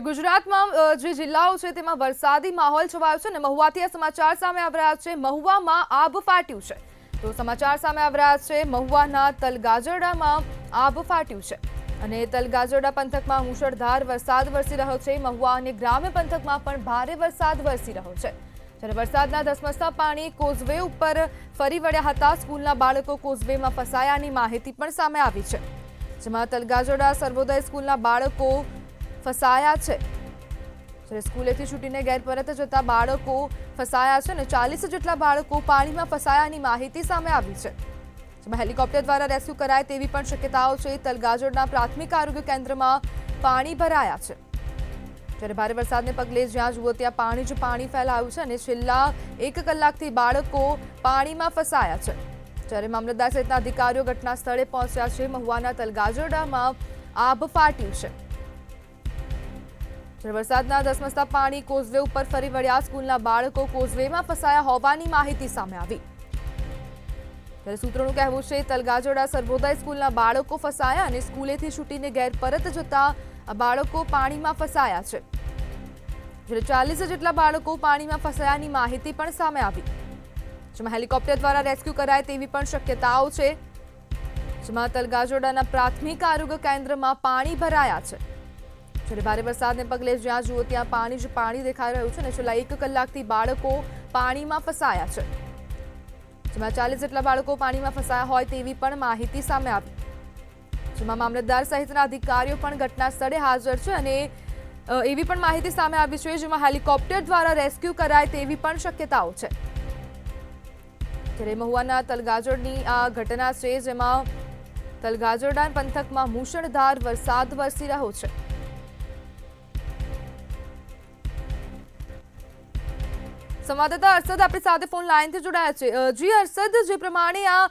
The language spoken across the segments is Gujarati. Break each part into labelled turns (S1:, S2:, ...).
S1: ગુજરાતમાં જે જિલ્લાઓ છે તેમાં વરસાદી માહોલ છવાયો છે અને મહુવાથી આ સમાચાર સામે આવી રહ્યા છે। મહુવામાં આભ ફાટ્યું છે તો સમાચાર સામે આવી રહ્યા છે મહુવાના તલગાજરડામાં આભ ફાટ્યું છે અને તલગાજરડા પંથકમાં મુશળધાર વરસાદ વરસી રહ્યો છે। મહુવા અને ગ્રામ્ય પંથકમાં પણ ભારે વરસાદ વરસી રહ્યો છે જ્યારે વરસાદના ધસમસતા પાણી કોઝવે ઉપર ફરી વળ્યા હતા। સ્કૂલના બાળકો કોઝવેમાં ફસાયાની માહિતી પણ સામે આવી છે, જેમાં તલગાજરડા સર્વોદય સ્કૂલના બાળકો ફસાયા છે। જ્યારે સ્કૂલેથી છૂટીને ઘેર પરત જતા બાળકો ફસાયા છે અને 40 જેટલા બાળકો પાણીમાં ફસાયાની માહિતી સામે આવી છે, જેમાં હેલિકોપ્ટર દ્વારા રેસ્ક્યુ કરાય તેવી પણ શક્યતાઓ છે। તલગાજરડા પ્રાથમિક આરોગ્ય કેન્દ્રમાં પાણી ભરાયા છે, જ્યારે ભારે વરસાદને પગલે જ્યાં જુઓ ત્યાં પાણી જ પાણી ફેલાયું છે અને છેલ્લા 1 કલાકથી બાળકો પાણીમાં ફસાયા છે। જ્યારે મામલતદાર સહિતના અધિકારીઓ ઘટના સ્થળે પહોંચ્યા છે। મહુવાના તલગાજરડામાં આભ ફાટ્યું છે। વરસાદના ધસમસતા પાણી કોઝવે ઉપર ફરી વળ્યા। સ્કૂલના બાળકો કોઝવેમાં ફસાયા હોવાની માહિતી સામે આવી। ત્યારે સૂત્રોનું કહેવું છે તલગાજરડા સર્વોદય સ્કૂલના બાળકો ફસાયા અને સ્કૂલેથી છૂટીને ઘેર પરત જતા આ બાળકો પાણીમાં ફસાયા છે। જ્યારે 40 જેટલા બાળકો પાણીમાં ફસાયાની માહિતી પણ સામે આવી, જેમાં હેલિકોપ્ટર દ્વારા રેસ્ક્યુ કરાય તેવી પણ શક્યતાઓ છે, જેમાં તલગાજરડાના પ્રાથમિક આરોગ્ય કેન્દ્રમાં પાણી ભરાયા છે। જ્યારે ભારે વરસાદને પગલે જ્યાં જુઓ ત્યાં પાણી જ પાણી દેખાઈ રહ્યું છે અને છેલ્લા 1 કલાકથી બાળકો પાણીમાં ફસાયા છે, જેમાં 40 જેટલા બાળકો પાણીમાં ફસાયા હોય તેવી પણ માહિતી સામે આવી, જેમાં મામલતદાર સહિતના અધિકારીઓ પણ ઘટના સ્થળે હાજર છે અને એવી પણ માહિતી સામે આવી છે જેમાં હેલિકોપ્ટર દ્વારા રેસ્ક્યુ કરાય તેવી પણ શક્યતાઓ છે। ત્યારે મહુવાના તલગાજરની આ ઘટના છે, જેમાં તલગાજરડા પંથકમાં મુશળધાર વરસાદ વરસી રહ્યો છે। સંવાદદાતા અરશદ આપણી સાથે ફોન લાઈનથી જોડાયા છે। જી અરશદ, જે પ્રમાણે આ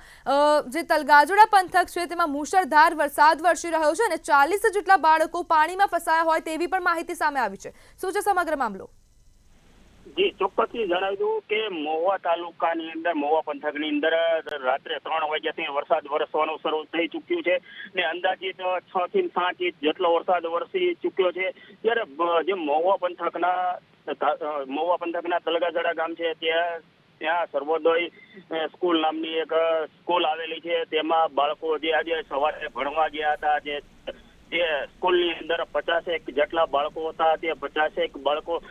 S1: જે તલગાજરડા પંથક છે તેમાં મુશળધાર વરસાદ વરસી રહ્યો છે અને 40 જેટલા બાળકો પાણીમાં ફસાયા હોય તેવી પણ માહિતી સામે આવી છે, શું છે સમગ્ર મામલો?
S2: જી ચોક્કસથી જણાવી દઉં કે મહુવા તાલુકાની અંદર મહુવા પંથકની અંદર રાત્રે 3 વાગ્યાથી વરસાદ વરસવાનું શરૂ થઈ ચૂક્યું છે ને અંદાજિત 6 થી 7 ઇંચ જેટલો વરસાદ વરસી ચૂક્યો છે। ત્યારે જે મહુવા પંથકના તલગાજરડા ગામ છે ત્યાં સર્વોદય સ્કૂલ નામની એક સ્કૂલ આવેલી છે। તેમાં બાળકો જે આજે સવારે ભણવા ગયા હતા, જે સ્કૂલની અંદર 50 જેટલા બાળકો હતા, તે 50 બાળકો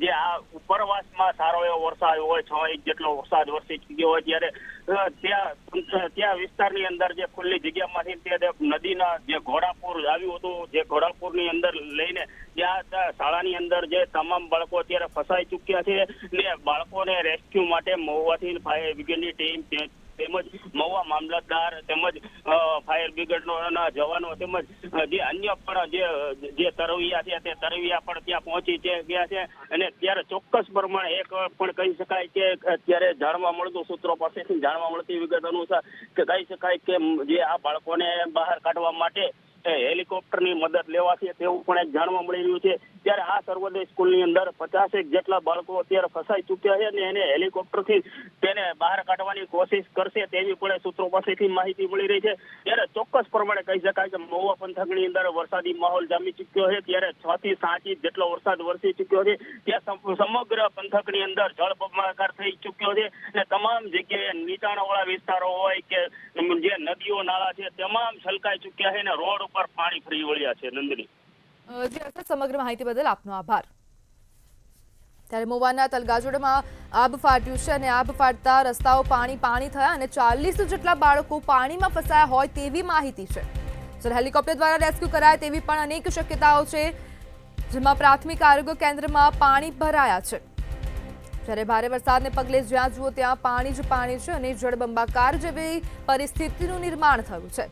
S2: જે આ ઉપરવાસમાં સારો એવો વરસાદ હોય, 6 ઇંચ જેટલો વરસાદ વરસી ચૂક્યો હોય ત્યારે ત્યાં વિસ્તારની અંદર જે ખુલ્લી જગ્યામાંથી તે નદીના જે ઘોડાપુર આવ્યું હતું, જે ઘોડાપુરની અંદર લઈને ત્યાં શાળાની અંદર જે તમામ બાળકો અત્યારે ફસાઈ ચૂક્યા છે ને બાળકોને રેસ્ક્યુ માટે મહુવાથી ફાયર બ્રિગેડની ટીમ તેમજ મહુવા મામલતદાર તેમજ ફાયર બ્રિગેડના જવાનો તેમજ જે અન્ય પણ જે તરવૈયા છે તે તરવૈયા પણ ત્યાં પહોંચી ગયા છે અને ત્યારે ચોક્કસ પ્રમાણે એક પણ કહી શકાય કે અત્યારે જાણવા મળતું સૂત્રો પાસેથી જાણવા મળતી વિગત અનુસાર કે કહી શકાય કે જે આ બાળકોને બહાર કાઢવા માટે હેલિકોપ્ટરની મદદ લેવાશે તેવું પણ એક જાણવા મળી રહ્યું છે। ત્યારે આ સર્વોદય સ્કૂલની અંદર 50 જેટલા બાળકો અત્યારે ફસાઈ ચૂક્યા છે અને એને હેલિકોપ્ટરથી તેને બહાર કાઢવાની કોશિશ કરશે તેવી પણ સૂત્રો પાસેથી માહિતી મળી રહી છે। ત્યારે ચોક્કસ પ્રમાણે કહી શકાય કે મહુવા પંથકની અંદર વરસાદી માહોલ જામી ચૂક્યો છે। ત્યારે 6 થી 7 ઇંચ જેટલો વરસાદ વરસી ચૂક્યો છે। ત્યાં સમગ્ર પંથકની અંદર જળબંબાકાર થઈ ચૂક્યો છે અને તમામ જગ્યાએ નીચાણવાળા વિસ્તારો હોય કે જે નદીઓ નાળા છે તમામ છલકાઈ ચૂક્યા છે અને રોડ ઉપર પાણી ફરી વળ્યા છે। નંદની
S1: જી અરશદ, સમગ્ર માહિતી બદલ આપનો આભાર। ત્યારે મહુવાના તલગાજરડામાં આભ ફાટ્યું છે અને આભ ફાટતા રસ્તાઓ પાણી થયા અને 40 જેટલા બાળકો પાણીમાં ફસાયા હોય તેવી માહિતી છે। જ્યારે હેલિકોપ્ટર દ્વારા રેસ્ક્યુ કરાય તેવી પણ અનેક શક્યતાઓ છે, જેમાં પ્રાથમિક આરોગ્ય કેન્દ્રમાં પાણી ભરાયા છે। જ્યારે ભારે વરસાદને પગલે જ્યાં જુઓ ત્યાં પાણી જ પાણી છે અને જળબંબાકાર જેવી પરિસ્થિતિનું નિર્માણ થયું છે।